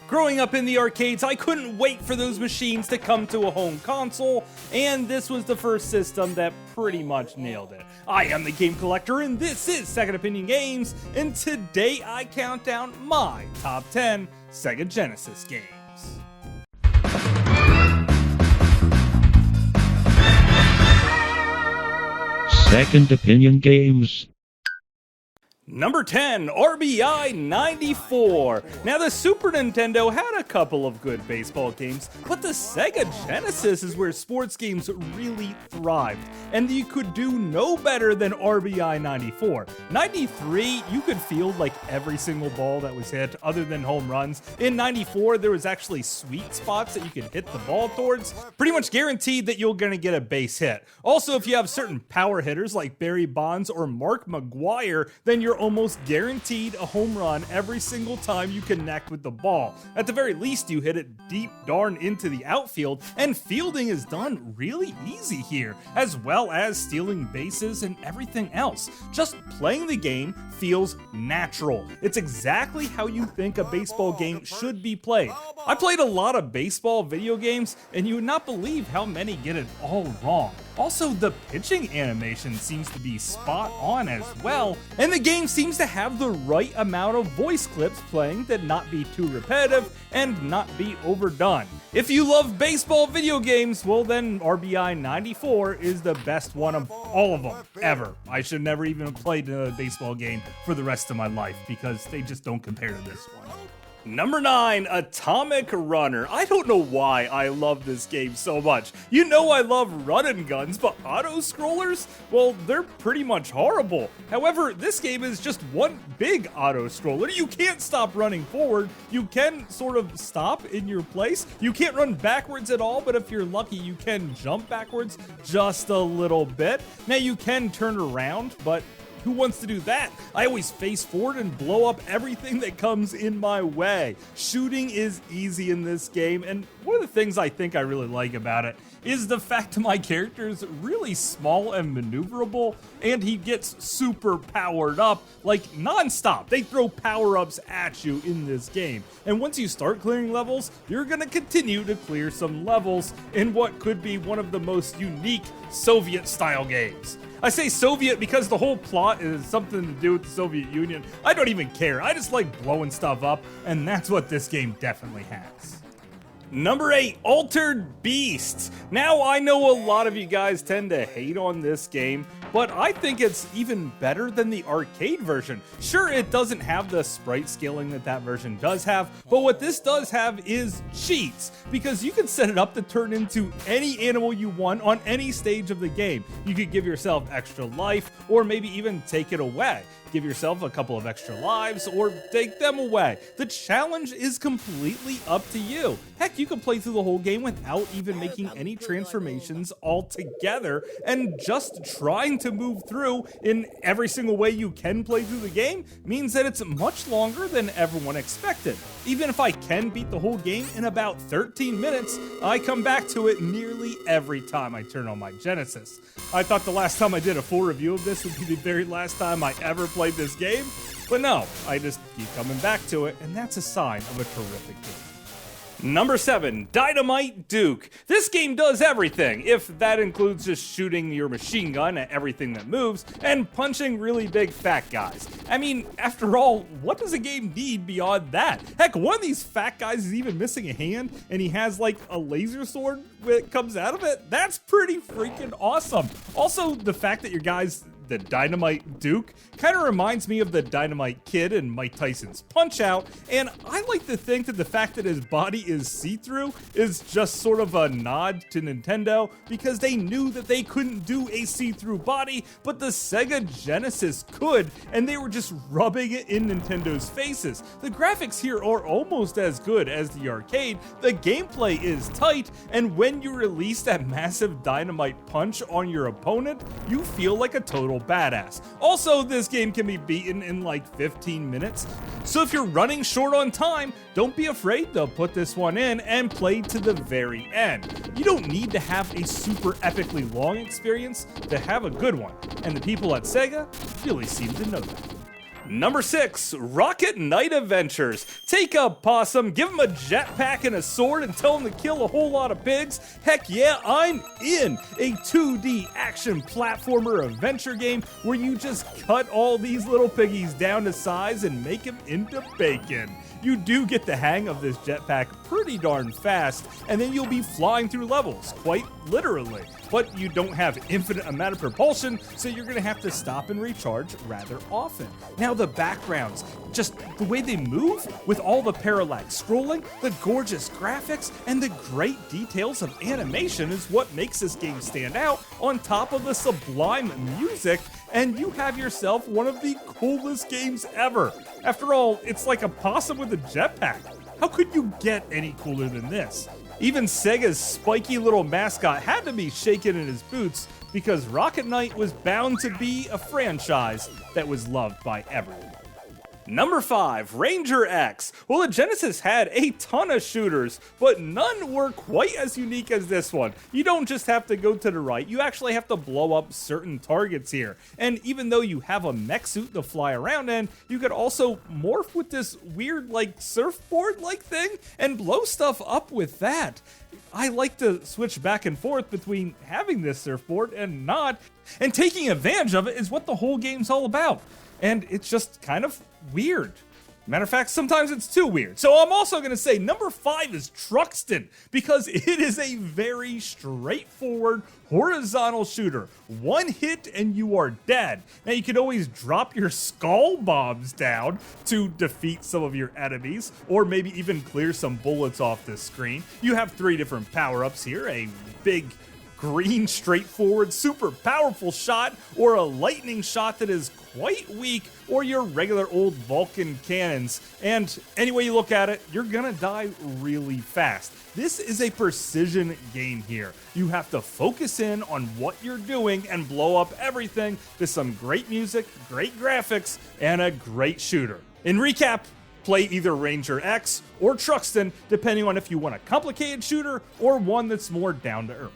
Growing up in the arcades, I couldn't wait for those machines to come to a home console, and this was the first system that pretty much nailed it. I am the Game Collector, and this is Second Opinion Games, and today I count down my top 10 Sega Genesis games. Second Opinion Games. Number 10, RBI 94. Now the Super Nintendo had a couple of good baseball games, but the Sega Genesis is where sports games really thrived, and you could do no better than RBI 94. 93, you could field like every single ball that was hit other than home runs. In 94, there was actually sweet spots that you could hit the ball towards, pretty much guaranteed that you're gonna get a base hit. Also, if you have certain power hitters like Barry Bonds or Mark McGwire, then you're almost guaranteed a home run every single time you connect with the ball. At the very least, you hit it deep darn into the outfield, and fielding is done really easy here, as well as stealing bases and everything else. Just playing the game feels natural. It's exactly how you think a baseball game should be played. I played a lot of baseball video games, and you would not believe how many get it all wrong. Also, the pitching animation seems to be spot on as well, and the game seems to have the right amount of voice clips playing that not be too repetitive and not be overdone. If you love baseball video games, well then RBI 94 is the best one of all of them, ever. I should never even have played a baseball game for the rest of my life because they just don't compare to this one. Number 9, Atomic Runner. I don't know why I love this game so much. You know I love run and guns, but auto-scrollers? Well, they're pretty much horrible. However, this game is just one big auto-scroller. You can't stop running forward. You can sort of stop in your place. You can't run backwards at all, but if you're lucky, you can jump backwards just a little bit. Now, you can turn around, but who wants to do that? I always face forward and blow up everything that comes in my way. Shooting is easy in this game, and one of the things I think I really like about it is the fact that my character is really small and maneuverable, and he gets super powered up, like non-stop. They throw power-ups at you in this game, and once you start clearing levels, you're gonna continue to clear some levels in what could be one of the most unique Soviet-style games. I say Soviet because the whole plot is something to do with the Soviet Union. I don't even care. I just like blowing stuff up, and that's what this game definitely has. Number 8, Altered Beast. Now, I know a lot of you guys tend to hate on this game, but I think it's even better than the arcade version. Sure, it doesn't have the sprite scaling that version does have, but what this does have is cheats, because you can set it up to turn into any animal you want on any stage of the game. You could give yourself extra life, or maybe even take it away. Give yourself a couple of extra lives, or take them away. The challenge is completely up to you. Heck, you can play through the whole game without even making any transformations altogether, and just trying to move through in every single way you can play through the game means that it's much longer than everyone expected. Even if I can beat the whole game in about 13 minutes, I come back to it nearly every time I turn on my Genesis. I thought the last time I did a full review of this would be the very last time I ever played this game, but no, I just keep coming back to it, and that's a sign of a terrific game. Number 7, Dynamite Duke. This game does everything, if that includes just shooting your machine gun at everything that moves and punching really big fat guys. I mean, after all, what does a game need beyond that? Heck, one of these fat guys is even missing a hand, and he has like a laser sword that comes out of it. That's pretty freaking awesome. Also, the fact that your guys, the Dynamite Duke, kind of reminds me of the Dynamite Kid in Mike Tyson's Punch-Out!, and I like to think that the fact that his body is see-through is just sort of a nod to Nintendo, because they knew that they couldn't do a see-through body, but the Sega Genesis could, and they were just rubbing it in Nintendo's faces. The graphics here are almost as good as the arcade, the gameplay is tight, and when you release that massive dynamite punch on your opponent, you feel like a total badass. Also, this game can be beaten in like 15 minutes, so if you're running short on time, don't be afraid to put this one in and play to the very end. You don't need to have a super epically long experience to have a good one, and the people at Sega really seem to know that. Number 6, Rocket Knight Adventures. Take a possum, give him a jetpack and a sword, and tell him to kill a whole lot of pigs. Heck yeah, I'm in! A 2D action platformer adventure game where you just cut all these little piggies down to size and make them into bacon. You do get the hang of this jetpack pretty darn fast, and then you'll be flying through levels, quite literally. But you don't have infinite amount of propulsion, so you're gonna have to stop and recharge rather often. Now the backgrounds, just the way they move, with all the parallax scrolling, the gorgeous graphics, and the great details of animation is what makes this game stand out, on top of the sublime music, and you have yourself one of the coolest games ever. After all, it's like a possum with a jetpack. How could you get any cooler than this? Even Sega's spiky little mascot had to be shaken in his boots because Rocket Knight was bound to be a franchise that was loved by everyone. Number 5, Ranger X. Well, the Genesis had a ton of shooters, but none were quite as unique as this one. You don't just have to go to the right, you actually have to blow up certain targets here. And even though you have a mech suit to fly around in, you could also morph with this weird, like, surfboard-like thing and blow stuff up with that. I like to switch back and forth between having this surfboard and not, and taking advantage of it is what the whole game's all about. And it's just kind of weird. Matter of fact, sometimes it's too weird. So I'm also going to say number 5 is Truxton, because it is a very straightforward horizontal shooter. One hit and you are dead. Now you can always drop your skull bombs down to defeat some of your enemies, or maybe even clear some bullets off the screen. You have 3 different power-ups here, a big green, straightforward, super powerful shot, or a lightning shot that is quite weak, or your regular old Vulcan cannons. And any way you look at it, you're gonna die really fast. This is a precision game here. You have to focus in on what you're doing and blow up everything to some great music, great graphics, and a great shooter. In recap, play either Ranger X or Truxton, depending on if you want a complicated shooter or one that's more down to earth.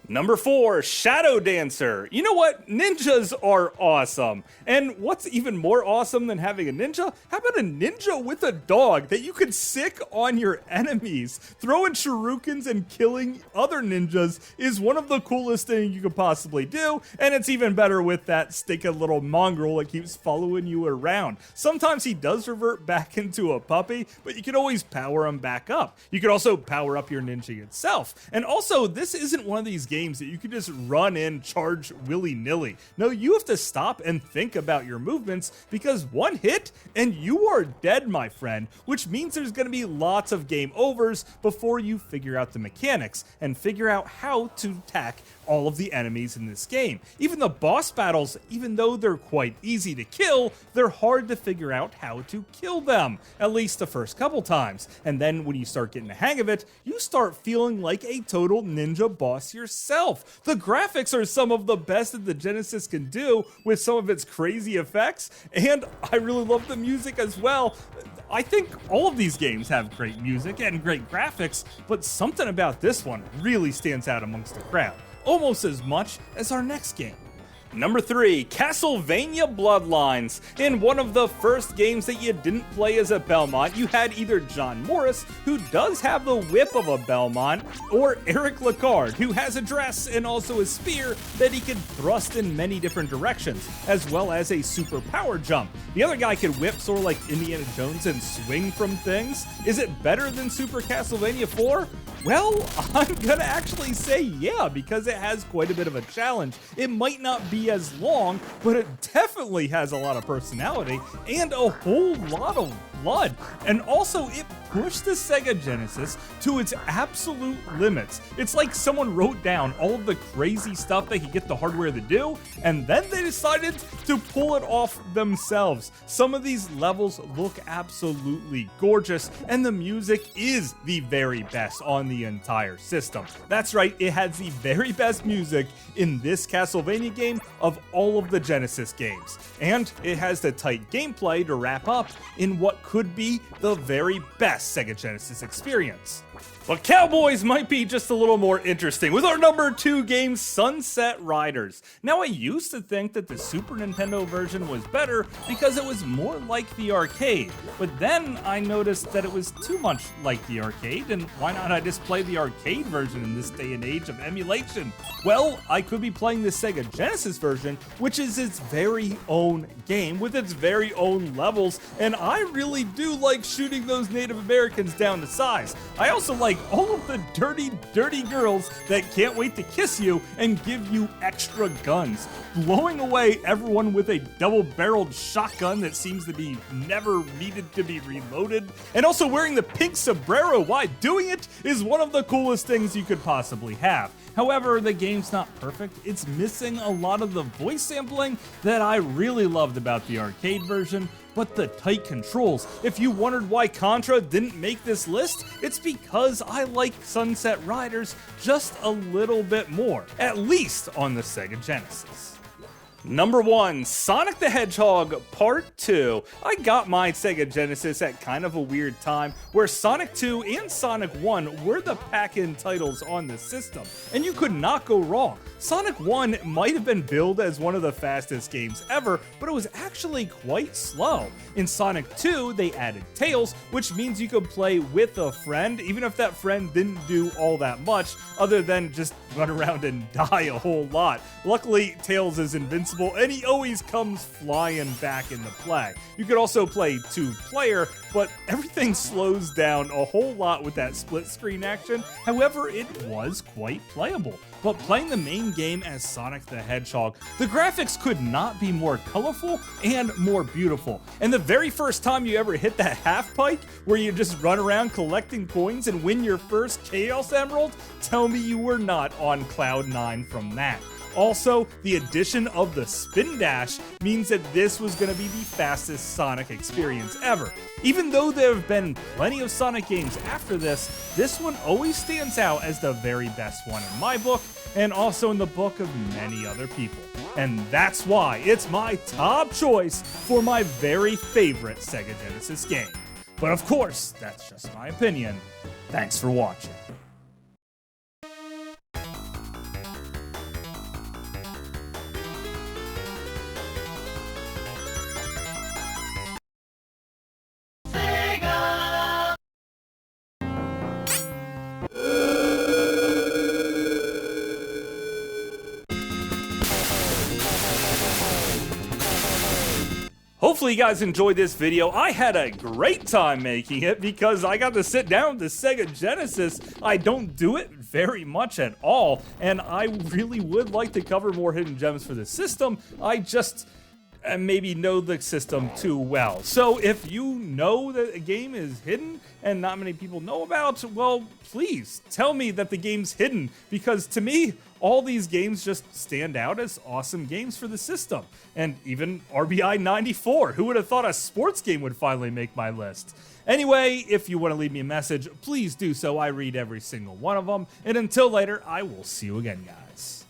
Number 4, Shadow Dancer. You know what? Ninjas are awesome. And what's even more awesome than having a ninja? How about a ninja with a dog that you could sick on your enemies? Throwing shurikens and killing other ninjas is one of the coolest things you could possibly do, and it's even better with that stinking little mongrel that keeps following you around. Sometimes he does revert back into a puppy, but you can always power him back up. You could also power up your ninja itself. And also, this isn't one of these games that you can just run in, charge willy-nilly. No, you have to stop and think about your movements, because one hit and you are dead, my friend, which means there's going to be lots of game overs before you figure out the mechanics and figure out how to attack all of the enemies in this game. Even the boss battles, even though they're quite easy to kill, they're hard to figure out how to kill them, at least the first couple times. And then when you start getting the hang of it, you start feeling like a total ninja boss yourself. The graphics are some of the best that the Genesis can do with some of its crazy effects, and I really love the music as well. I think all of these games have great music and great graphics, but something about this one really stands out amongst the crowd, almost as much as our next game. Number 3, Castlevania Bloodlines. In one of the first games that you didn't play as a Belmont, you had either John Morris, who does have the whip of a Belmont, or Eric Lacard, who has a dress and also a spear that he can thrust in many different directions, as well as a super power jump. The other guy can whip sort of like Indiana Jones and swing from things. Is it better than Super Castlevania 4? Well, I'm gonna actually say yeah, because it has quite a bit of a challenge. It might not be as long, but it definitely has a lot of personality and a whole lot of blood. And also, it pushed the Sega Genesis to its absolute limits. It's like someone wrote down all of the crazy stuff they could get the hardware to do, and then they decided to pull it off themselves. Some of these levels look absolutely gorgeous, and the music is the very best on the entire system. That's right, it has the very best music in this Castlevania game of all of the Genesis games. And it has the tight gameplay to wrap up in what could be the very best Sega Genesis experience. But Cowboys might be just a little more interesting with our number 2 game, Sunset Riders. Now, I used to think that the Super Nintendo version was better because it was more like the arcade, but then I noticed that it was too much like the arcade, and why not I just play the arcade version in this day and age of emulation? Well, I could be playing the Sega Genesis version, which is its very own game with its very own levels, and I really do like shooting those Native Americans down to size. I also like all of the dirty, dirty girls that can't wait to kiss you and give you extra guns, blowing away everyone with a double-barreled shotgun that seems to be never needed to be reloaded, and also wearing the pink sombrero while doing it is one of the coolest things you could possibly have. However, the game's not perfect. It's missing a lot of the voice sampling that I really loved about the arcade version, but the tight controls. If you wondered why Contra didn't make this list, it's because I like Sunset Riders just a little bit more, at least on the Sega Genesis. Number 1, Sonic the Hedgehog Part 2. I got my Sega Genesis at kind of a weird time where Sonic 2 and Sonic 1 were the pack-in titles on the system, and you could not go wrong. Sonic 1 might have been billed as one of the fastest games ever, but it was actually quite slow. In Sonic 2, they added Tails, which means you could play with a friend, even if that friend didn't do all that much, other than just run around and die a whole lot. Luckily, Tails is invincible, and he always comes flying back into play. You could also play 2-player, but everything slows down a whole lot with that split screen action. However, it was quite playable. But playing the main game as Sonic the Hedgehog, the graphics could not be more colorful and more beautiful. And the very first time you ever hit that half pipe, where you just run around collecting coins and win your first Chaos Emerald, tell me you were not on cloud 9 from that. Also, the addition of the spin dash means that this was going to be the fastest Sonic experience ever. Even though there have been plenty of Sonic games after this one always stands out as the very best one in my book, and also in the book of many other people. And that's why it's my top choice for my very favorite Sega Genesis game. But of course, that's just my opinion. Thanks for watching. Hopefully you guys enjoyed this video. I had a great time making it because I got to sit down with the Sega Genesis. I don't do it very much at all, and I really would like to cover more hidden gems for the system. I just maybe know the system too well. So if you know that a game is hidden and not many people know about, well, please tell me that the game's hidden, because to me, all these games just stand out as awesome games for the system. And even RBI 94, who would have thought a sports game would finally make my list? Anyway, if you want to leave me a message, please do so. I read every single one of them. And until later, I will see you again, guys.